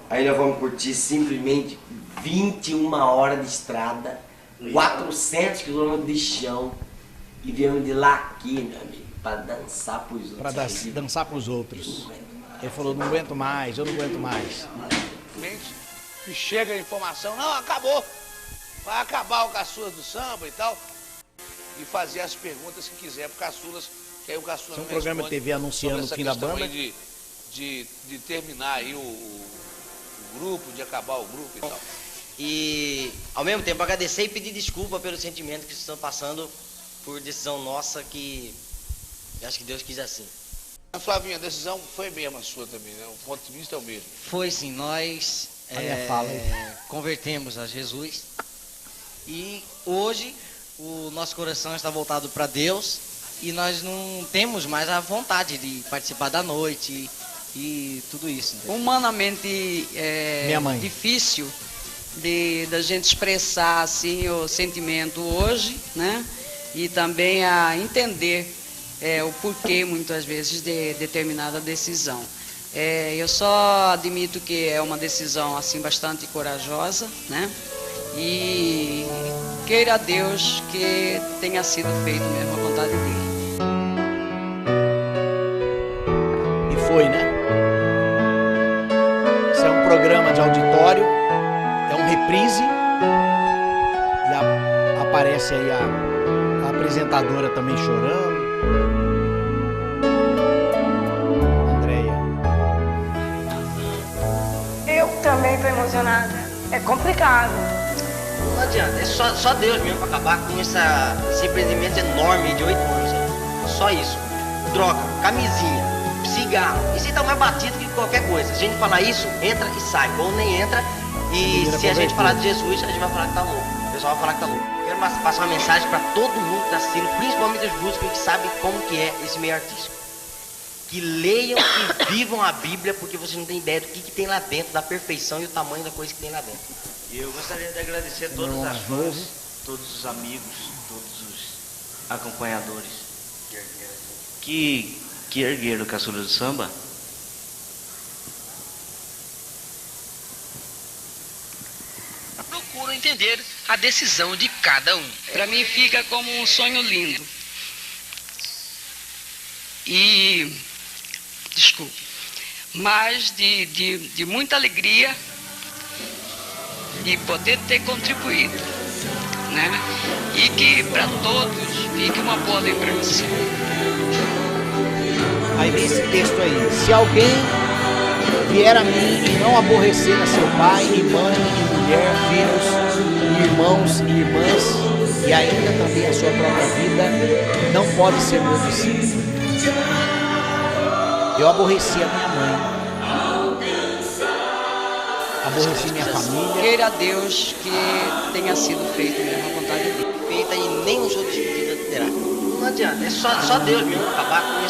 Aí nós vamos curtir simplesmente 21 horas de estrada, 400 quilômetros de chão, e viemos de lá aqui, meu amigo, para dançar pros outros. Para dançar para os outros. Ele falou, não aguento mais, eu não aguento mais. Que chega a informação, não, acabou. Vai acabar o Caçulas do Samba e tal. E fazer as perguntas que quiser pro Caçulas, que aí o Caçulas é um programa de TV anunciando o fim da banda. De terminar aí o grupo, de acabar o grupo e tal. E, ao mesmo tempo, agradecer e pedir desculpa pelo sentimento que estão passando por decisão nossa, que eu acho que Deus quis assim. Flavinha, a decisão foi mesmo a sua também, né? O ponto de vista é o mesmo. Foi sim, nós convertemos a Jesus e hoje o nosso coração está voltado para Deus e nós não temos mais a vontade de participar da noite e tudo isso. Humanamente é difícil da gente expressar assim o sentimento hoje, né? E também a entender o porquê muitas vezes de determinada decisão. Eu só admito que é uma decisão assim bastante corajosa, né? E queira Deus que tenha sido feito mesmo a vontade dele. E foi, né? Isso é um programa de auditório, é um reprise, e a aparece aí a apresentadora também chorando. Andréia. Eu também tô emocionada. É complicado. Não adianta, é só Deus mesmo pra acabar com esse empreendimento enorme de 8 anos. Só isso. Droga, camisinha, cigarro. Isso aí tá mais batido que qualquer coisa. Se a gente falar isso, entra e sai. Ou nem entra. E se a gente falar de Jesus, a gente vai falar que tá louco. O pessoal vai falar que tá louco. Quero passar uma mensagem pra todo mundo que tá assistindo, principalmente os músicos que sabem como que é esse meio artístico. Que leiam e vivam a Bíblia, porque vocês não têm ideia do que tem lá dentro, da perfeição e o tamanho da coisa que tem lá dentro. E eu gostaria de agradecer a todas as fãs, todos os amigos, todos os acompanhadores que ergueram o Caçula do Samba. Procuro entender a decisão de cada um. Para mim fica como um sonho lindo. E, desculpe, mas de muita alegria de poder ter contribuído, né? E que para todos fique uma boa lembrança. Aí vem esse texto aí: se alguém vier a mim e não aborrecer a seu pai e mãe e mulher, filhos, irmãos e irmãs, e ainda também a sua própria vida, não pode ser meu discípulo. Eu aborreci a minha mãe, aborreci minha família. Queira a Deus que tenha sido feita mesmo a vontade dele. Feita e nem os outros vida terá. Não adianta, é só Deus mesmo acabar com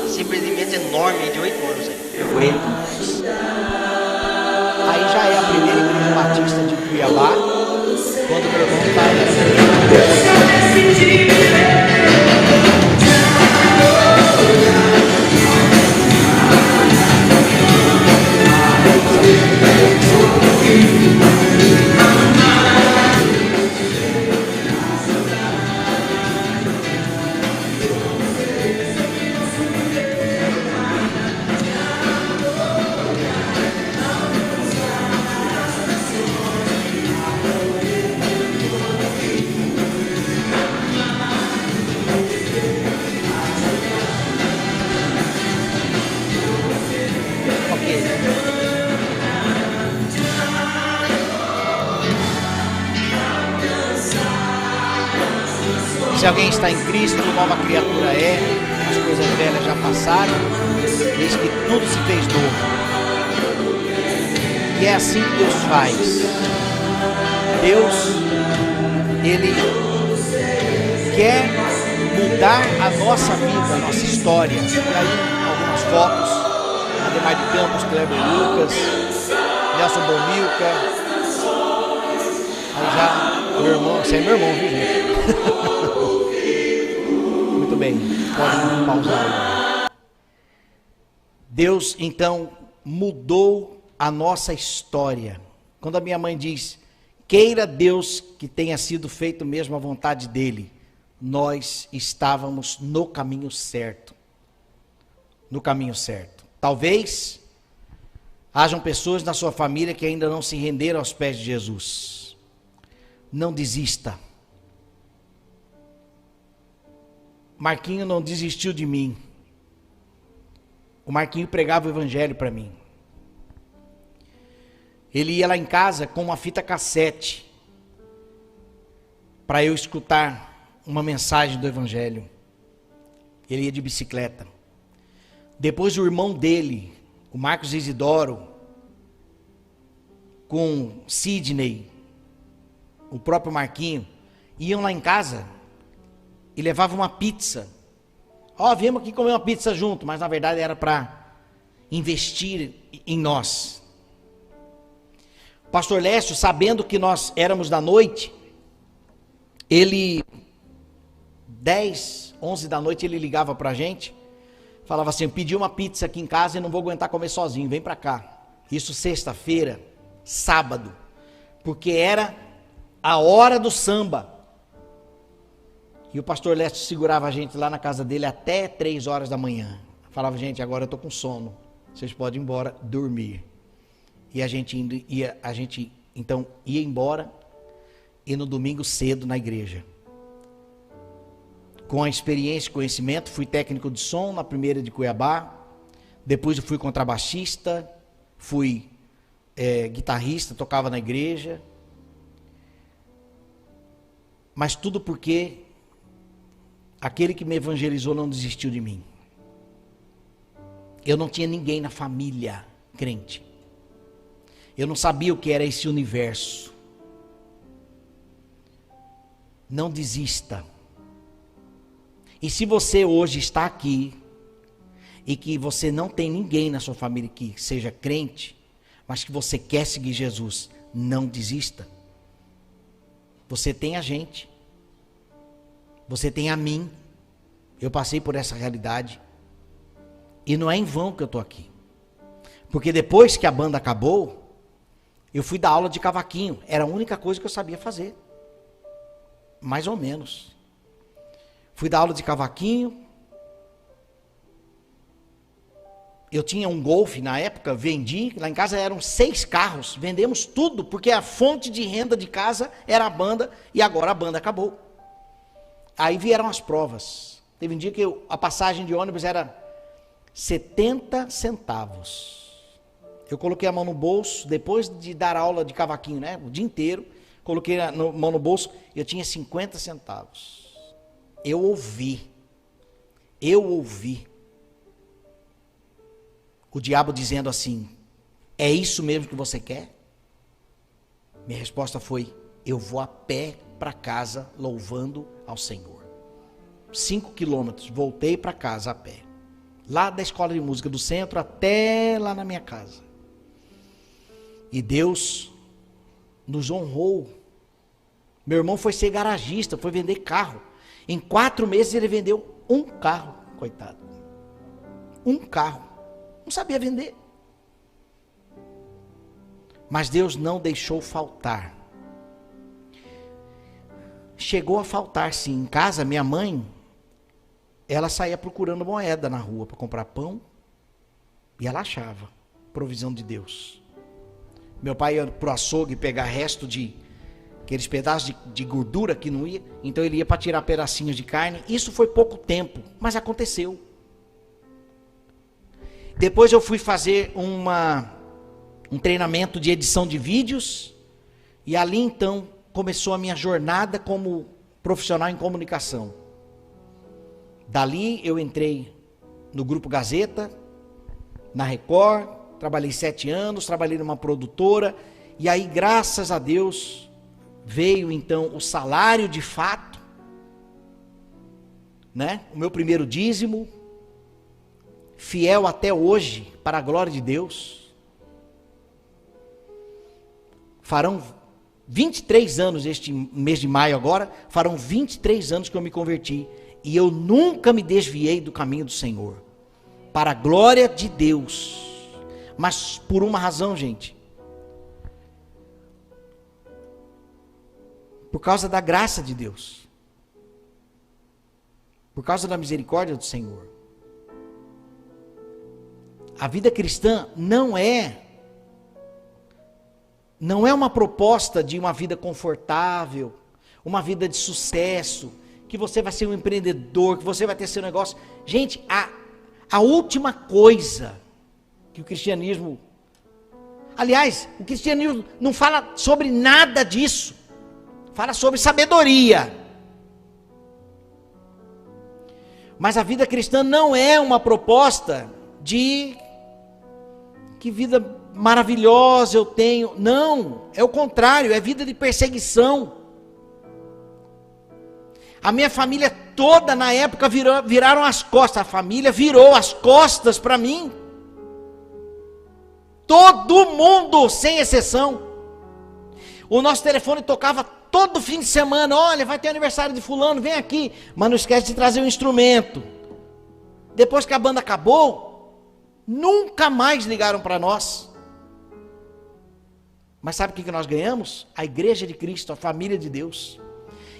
esse empreendimento enorme de 8 anos. Eu aguento mais. Aí já é a primeira igreja batista de Cuiabá, quando o meu irmão Se alguém está em Cristo, nova criatura é, as coisas velhas já passaram, eis que tudo se fez novo. E é assim que Deus faz. Deus, Ele quer mudar a nossa vida, a nossa história. E aí, algumas fotos: Ademar de Campos, Kleber Lucas, Nelson Bomilca. Aí já, meu irmão, você é meu irmão, viu, gente? Muito bem, pode pausar. Deus, então, mudou a nossa história. Quando a minha mãe diz: queira Deus que tenha sido feito mesmo a vontade dele, nós estávamos no caminho certo. No caminho certo. Talvez hajam pessoas na sua família que ainda não se renderam aos pés de Jesus. Não desista. Marquinho não desistiu de mim. O Marquinho pregava o evangelho para mim. Ele ia lá em casa com uma fita cassete para eu escutar uma mensagem do evangelho. Ele ia de bicicleta. Depois o irmão dele, o Marcos Isidoro, com Sidney, o próprio Marquinho, iam lá em casa e levavam uma pizza. Viemos aqui comer uma pizza junto, mas na verdade era para investir em nós. O pastor Lécio, sabendo que nós éramos da noite, ele, 10, 11 da noite, ele ligava para a gente, falava assim: eu pedi uma pizza aqui em casa e não vou aguentar comer sozinho, vem para cá. Isso sexta-feira, sábado, porque era a hora do samba. E o pastor Lécio segurava a gente lá na casa dele até 3 horas da manhã. Falava: gente, agora eu estou com sono, vocês podem ir embora dormir. E a gente então ia embora, e no domingo cedo na igreja. com a experiência e conhecimento, fui técnico de som na primeira de Cuiabá, depois eu fui contrabaixista, fui guitarrista, tocava na igreja, mas tudo porque aquele que me evangelizou não desistiu de mim. Eu não tinha ninguém na família crente. Eu não sabia o que era esse universo. Não desista. E se você hoje está aqui e que você não tem ninguém na sua família que seja crente, mas que você quer seguir Jesus, não desista. Você tem a gente. Você tem a mim. Eu passei por essa realidade. E não é em vão que eu estou aqui. Porque depois que a banda acabou, eu fui dar aula de cavaquinho. Era a única coisa que eu sabia fazer. Mais ou menos. Fui dar aula de cavaquinho. Eu tinha um Golf na época, vendi. Lá em casa eram 6 carros. Vendemos tudo, porque a fonte de renda de casa era a banda. E agora a banda acabou. Aí vieram as provas. Teve um dia que a passagem de ônibus era 70 centavos. Eu coloquei a mão no bolso, depois de dar aula de cavaquinho, né? O dia inteiro, coloquei a mão no bolso, eu tinha 50 centavos. Eu ouvi o diabo dizendo assim: é isso mesmo que você quer? Minha resposta foi: eu vou a pé para casa louvando ao Senhor. 5 quilômetros, voltei para casa a pé. Lá da escola de música do centro até lá na minha casa. E Deus nos honrou. Meu irmão foi ser garagista, foi vender carro. Em 4 meses ele vendeu 1 carro, coitado. 1 carro. Não sabia vender. Mas Deus não deixou faltar. Chegou a faltar sim. Em casa, minha mãe, ela saía procurando moeda na rua para comprar pão. E ela achava. Provisão de Deus. Meu pai ia pro açougue pegar resto de aqueles pedaços de gordura que não ia. Então ele ia para tirar pedacinhos de carne. Isso foi pouco tempo, mas aconteceu. Depois eu fui fazer um treinamento de edição de vídeos. E ali então começou a minha jornada como profissional em comunicação. Dali eu entrei no Grupo Gazeta, na Record, trabalhei 7 anos, trabalhei numa produtora, e aí graças a Deus veio então o salário de fato, né? O meu primeiro dízimo, fiel até hoje, para a glória de Deus. Farão 23 anos este mês de maio agora, farão 23 anos que eu me converti. E eu nunca me desviei do caminho do Senhor. Para a glória de Deus. Mas por uma razão, gente. Por causa da graça de Deus. Por causa da misericórdia do Senhor. A vida cristã não é uma proposta de uma vida confortável, uma vida de sucesso, que você vai ser um empreendedor, que você vai ter seu negócio. Gente, a última coisa que o cristianismo... Aliás, o cristianismo não fala sobre nada disso. Fala sobre sabedoria. Mas a vida cristã não é uma proposta de... que vida maravilhosa eu tenho. Não, é o contrário, é vida de perseguição. A minha família toda na época viraram as costas. A família virou as costas para mim. Todo mundo, sem exceção. O nosso telefone tocava todo fim de semana. Olha, vai ter aniversário de fulano, vem aqui. Mas não esquece de trazer o instrumento. Depois que a banda acabou, nunca mais ligaram para nós. Mas sabe o que nós ganhamos? A igreja de Cristo, a família de Deus.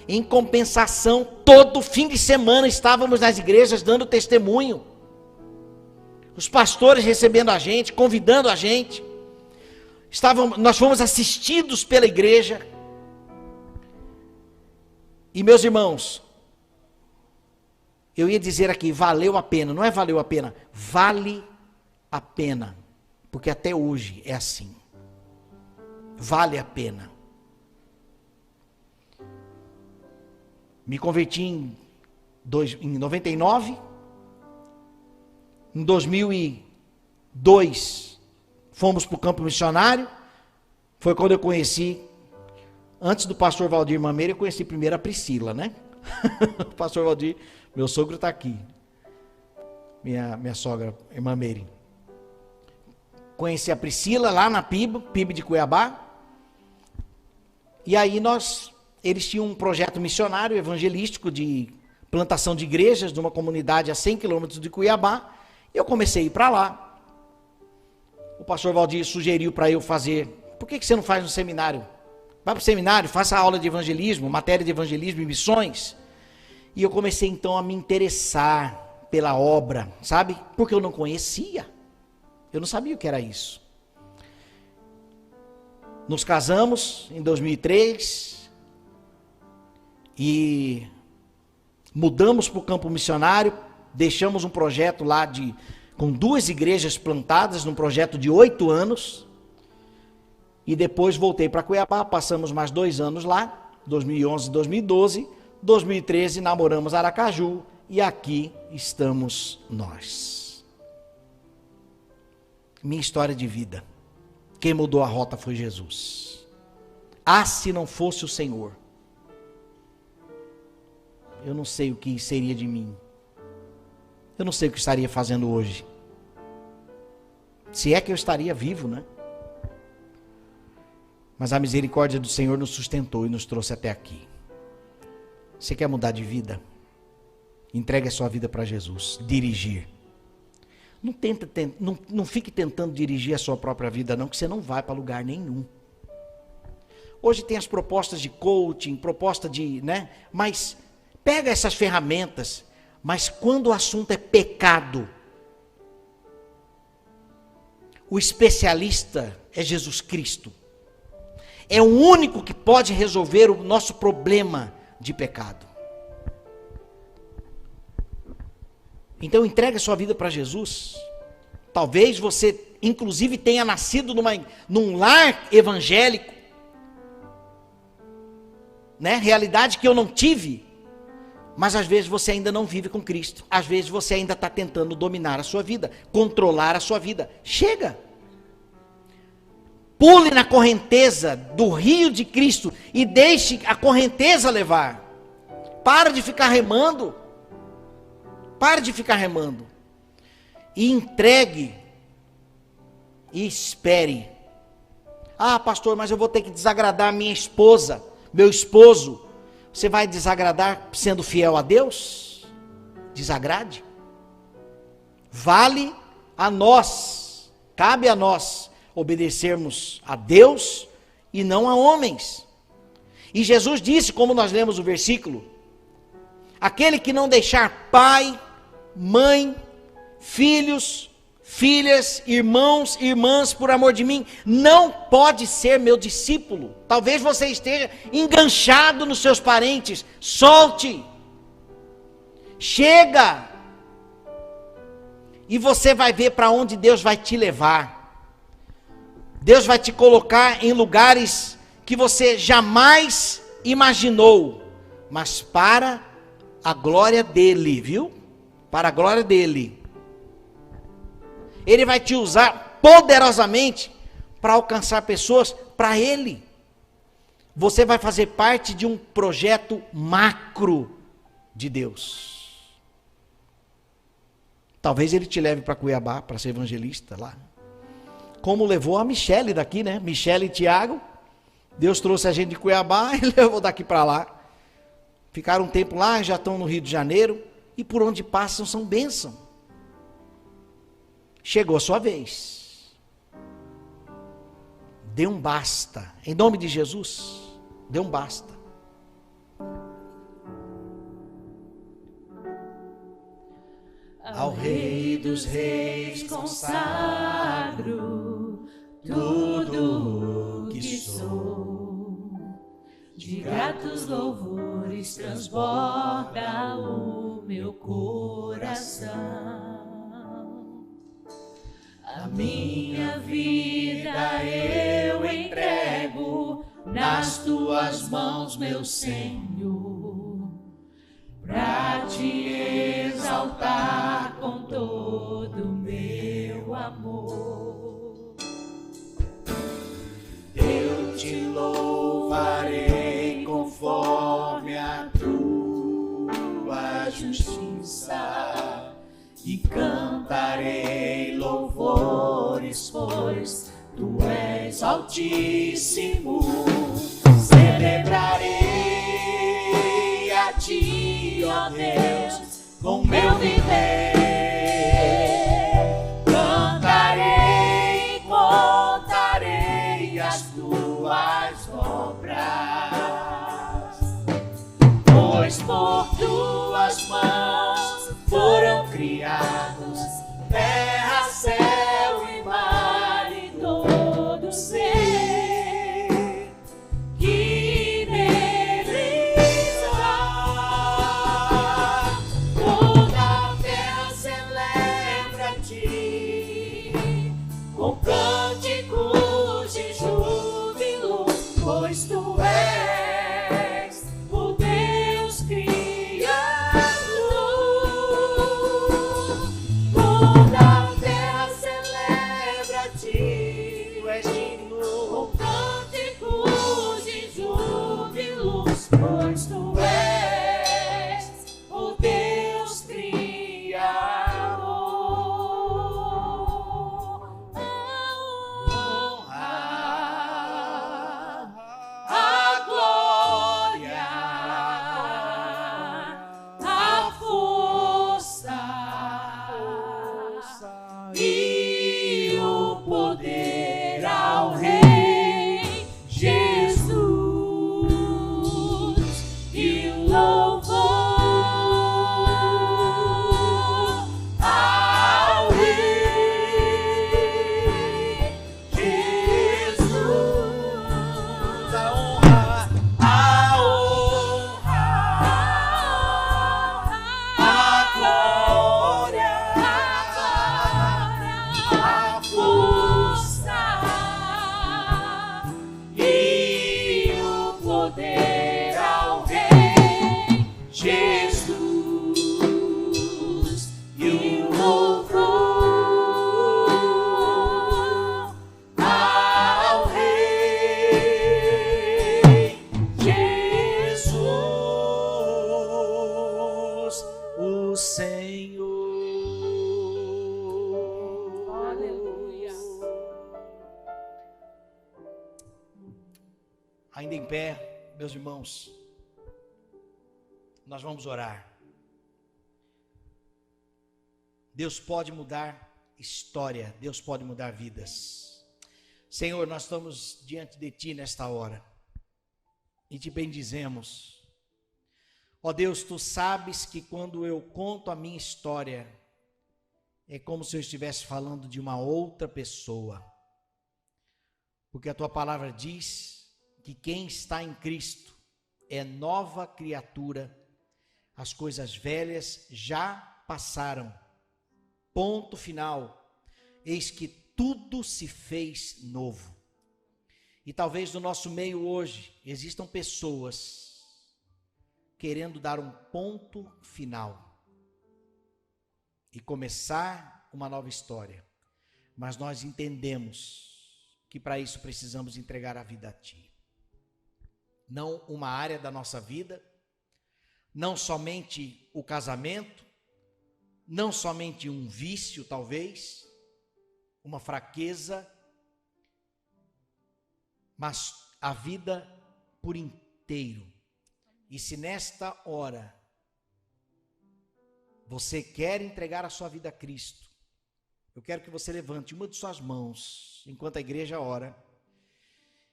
Em compensação, todo fim de semana estávamos nas igrejas dando testemunho. Os pastores recebendo a gente, convidando a gente. Nós fomos assistidos pela igreja. E meus irmãos, Eu ia dizer aqui, valeu a pena. Não é valeu a pena, vale a pena. Porque até hoje é assim. Vale a pena. Me converti em 99. Em 2002, fomos para o campo missionário. Foi quando eu conheci, antes do pastor Valdir Mameira, eu conheci primeiro a Priscila, né? O pastor Valdir, meu sogro está aqui. Minha sogra, irmã Meire. Conheci a Priscila lá na PIB de Cuiabá. E aí eles tinham um projeto missionário, evangelístico, de plantação de igrejas, de uma comunidade a 100 quilômetros de Cuiabá. E eu comecei a ir para lá. O pastor Valdir sugeriu para eu fazer, por que você não faz um seminário? Vai para o seminário, faça aula de evangelismo, matéria de evangelismo e missões. E eu comecei então a me interessar pela obra, sabe? Porque eu não conhecia. Eu não sabia o que era isso. Nos casamos em 2003 e mudamos para o campo missionário, deixamos um projeto lá com 2 igrejas plantadas, num projeto de 8 anos, e depois voltei para Cuiabá, passamos mais 2 anos lá, 2011, 2012, 2013 namoramos Aracaju, e aqui estamos nós. Minha história de vida. Quem mudou a rota foi Jesus. Ah, se não fosse o Senhor, eu não sei o que seria de mim. Eu não sei o que estaria fazendo hoje. Se é que eu estaria vivo, né? Mas a misericórdia do Senhor nos sustentou e nos trouxe até aqui. Você quer mudar de vida? Entregue a sua vida para Jesus. Dirigir. Não fique tentando dirigir a sua própria vida, não, que você não vai para lugar nenhum. Hoje tem as propostas de coaching, proposta de, né? Mas pega essas ferramentas, mas quando o assunto é pecado, o especialista é Jesus Cristo. É o único que pode resolver o nosso problema de pecado. Então entregue a sua vida para Jesus. Talvez você, inclusive, tenha nascido num lar evangélico, né? Realidade que eu não tive. Mas às vezes você ainda não vive com Cristo. Às vezes você ainda está tentando dominar a sua vida, controlar a sua vida. Chega! Pule na correnteza do rio de Cristo e deixe a correnteza levar. Para de ficar remando. Pare de ficar remando. E entregue. E espere. Ah, pastor, mas eu vou ter que desagradar a minha esposa, meu esposo. Você vai desagradar sendo fiel a Deus? Desagrade. Vale a nós, cabe a nós obedecermos a Deus e não a homens. E Jesus disse, como nós lemos o versículo, aquele que não deixar pai, mãe, filhos, filhas, irmãos, irmãs, por amor de mim, não pode ser meu discípulo. Talvez você esteja enganchado nos seus parentes. Solte. Chega. E você vai ver para onde Deus vai te levar. Deus vai te colocar em lugares que você jamais imaginou, mas para a glória dele, viu? Para a glória dele. Ele vai te usar poderosamente para alcançar pessoas para ele. Você vai fazer parte de um projeto macro de Deus. Talvez ele te leve para Cuiabá para ser evangelista lá. Como levou a Michele daqui, né? Michele e Tiago. Deus trouxe a gente de Cuiabá e levou daqui para lá. Ficaram um tempo lá, já estão no Rio de Janeiro. E por onde passam são bênção. Chegou a sua vez. Dê um basta. Em nome de Jesus, dê um basta. Ao Rei dos Reis consagro tudo o que sou. De gratos louvores transborda o o meu coração. A minha vida eu entrego nas tuas mãos, meu Senhor, pra te exaltar com todo o meu amor. Eu te louvarei conforme a tua justiça e cantarei louvores, pois tu és altíssimo. Celebrarei a ti, ó Deus, com meu viver. Cantarei, contarei as tuas obras, pois por tuas mãos foram criados terra, céu e mar e todo ser que nele está. Toda a terra celebra-te com cânticos de júbilo, pois tu és o Deus Criador. Toda a terra celebra-te, tu és digno, com cânticos de júbilo, pois tu és o Deus Criador. A glória, a força e o poder ao Rei Jesus, e o louvor ao Rei Jesus. A honra, a glória, a força e o poder ao Rei Jesus, e o louvor ao Rei Jesus, o Senhor. Aleluia. Ainda em pé, meus irmãos, nós vamos orar. Deus pode mudar história, Deus pode mudar vidas. Senhor, nós estamos diante de Ti nesta hora e Te bendizemos. Ó Deus, Tu sabes que quando eu conto a minha história, é como se eu estivesse falando de uma outra pessoa. Porque a Tua palavra diz que quem está em Cristo é nova criatura, as coisas velhas já passaram. Ponto final. Eis que tudo se fez novo. E talvez no nosso meio hoje existam pessoas querendo dar um ponto final e começar uma nova história. Mas nós entendemos que para isso precisamos entregar a vida a Ti. Não uma área da nossa vida, não somente o casamento, não somente um vício talvez, uma fraqueza, mas a vida por inteiro. E se nesta hora você quer entregar a sua vida a Cristo, eu quero que você levante uma de suas mãos, enquanto a igreja ora.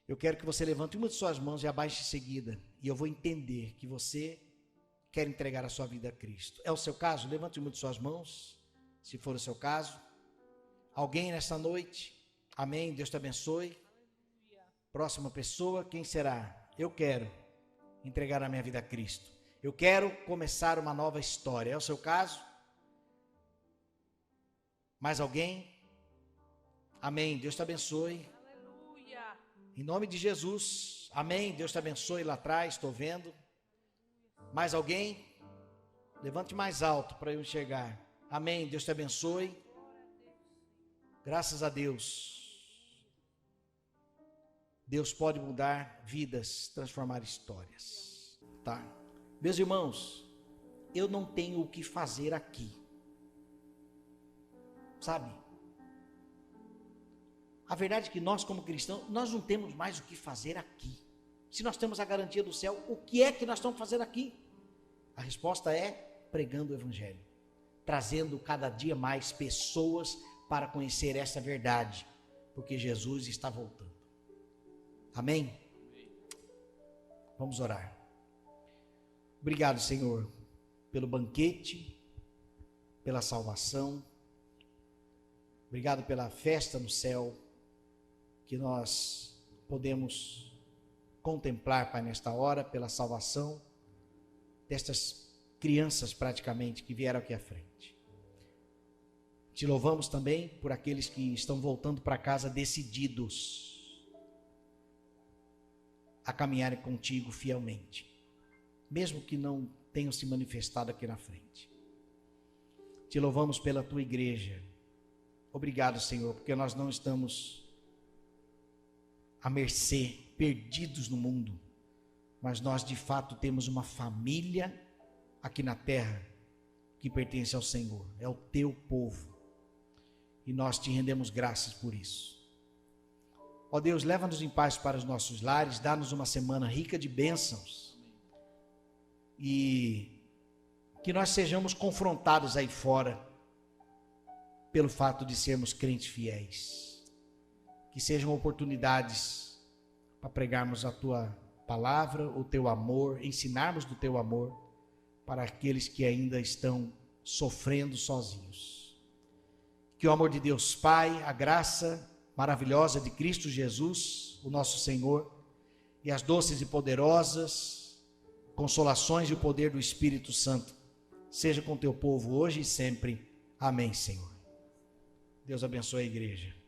Eu quero que você levante uma de suas mãos e abaixe em seguida. E eu vou entender que você quer entregar a sua vida a Cristo. É o seu caso? Levante uma de suas mãos, se for o seu caso. Alguém nesta noite? Amém, Deus te abençoe. Próxima pessoa, quem será? Eu quero entregar a minha vida a Cristo. Eu quero começar uma nova história. É o seu caso? Mais alguém? Amém. Deus te abençoe. Aleluia. Em nome de Jesus. Amém. Deus te abençoe lá atrás. Estou vendo. Mais alguém? Levante mais alto para eu enxergar. Amém. Deus te abençoe. Graças a Deus. Deus pode mudar vidas, transformar histórias. Tá? Meus irmãos, eu não tenho o que fazer aqui. Sabe? A verdade é que nós, como cristãos, nós não temos mais o que fazer aqui. Se nós temos a garantia do céu, o que é que nós estamos fazendo aqui? A resposta é pregando o Evangelho, trazendo cada dia mais pessoas para conhecer essa verdade, porque Jesus está voltando. Amém? Vamos orar. Obrigado, Senhor, pelo banquete, pela salvação. Obrigado pela festa no céu, que nós podemos contemplar, Pai, nesta hora, pela salvação destas crianças praticamente que vieram aqui à frente. Te louvamos também por aqueles que estão voltando para casa decididos a caminharem contigo fielmente, mesmo que não tenham se manifestado aqui na frente. Te louvamos pela tua igreja. Obrigado, Senhor, porque nós não estamos à mercê, perdidos no mundo, mas nós de fato temos uma família aqui na terra que pertence ao Senhor, é o teu povo, e nós te rendemos graças por isso. Ó Deus, leva-nos em paz para os nossos lares, dá-nos uma semana rica de bênçãos, e que nós sejamos confrontados aí fora pelo fato de sermos crentes fiéis. Que sejam oportunidades para pregarmos a tua palavra, o teu amor, ensinarmos do teu amor para aqueles que ainda estão sofrendo sozinhos. Que o amor de Deus Pai, a graça maravilhosa de Cristo Jesus, o nosso Senhor, e as doces e poderosas consolações e o poder do Espírito Santo seja com teu povo hoje e sempre. Amém, Senhor. Deus abençoe a igreja.